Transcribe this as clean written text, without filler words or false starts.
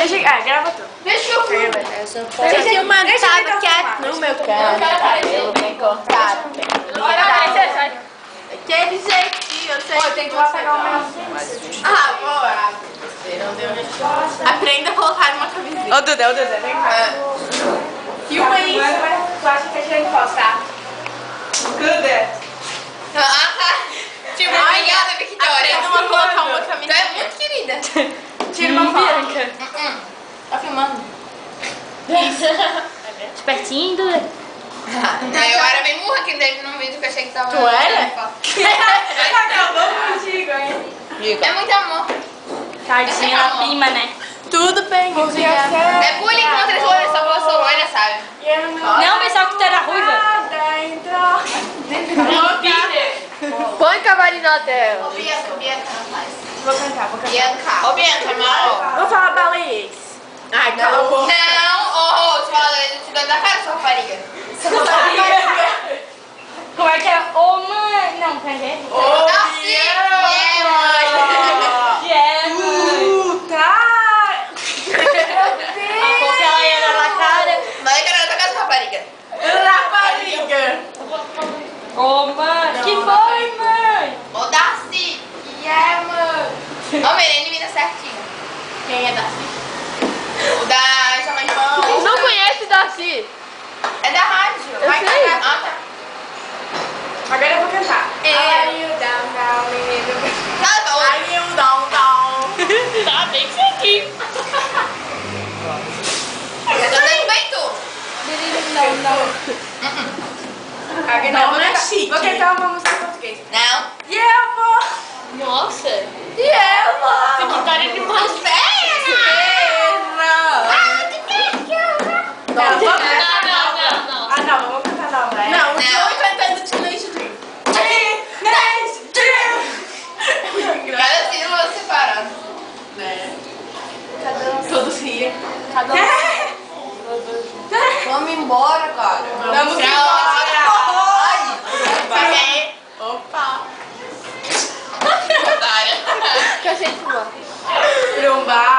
grava tudo. Deixa eu filmar. Vocês têm uma tábua aqui no meu cabelo bem cortado. Aquele jeitinho, eu sei. Tem que lá pegar uma. Ah, boa. Você não deu resposta. Aprenda a colocar numa camisinha. Ô, Duda, vem cá. Filma isso. Tu acha que a gente postar? Duda. Tipo, obrigada, Victoria. Aprenda a colocar uma Tu camisinha. é muito querida. Tira uma foto. Tá filmando? Espertinho, Duda. Eu era bem burra aquele dia no vídeo que eu achei que tava... Tu era? Acabou contigo, hein? É muito amor. Tadinha da prima, né? Tudo bem, que É bullying contra as loiras, só pela sua loira, sabe? Não, pensava que tu era ruiva. Põe cavalinho na tela. Ô, Bianca, não faz. Vou cantar. Bianca. Ô, Bianca, mal. Vou falar Baleix. Ai, cala a boca. Não, te fala, eu te dou na cara, sua rapariga. Como é que é? Ô, mãe. Não, quer ver? Assim, é, mãe. É, mãe. Tá. A pouco ela ia dar na cara. Mãe, quero na casa, rapariga. Rapariga. Ô, mãe. Que foi, mãe? Ô, Darcy. Mãe. Ô, Merene, mina certinho. Quem é Darcy? O da Chama de Mão. Não conhece Darcy? É da rádio. Vai sei. cantar. Ah, tá. Agora eu vou cantar. Are you down, menino? Cala a boca. Are you down? Tá bem certinho. Eu também bem tu. Não, não é chique. Vou cantar uma música em português. Não. E eu vou. Nossa. E ela? Secretária de uma Não, vamos Não. Ah, não, vamos cantar não, né? Não, Não. estou cantando Teenage Dream. Cada sílaba separada. Né? Todos riem. Vamos embora, cara. Vamos pra embora. Vai. Opa. Otária. Que a gente vai. Pra um bar.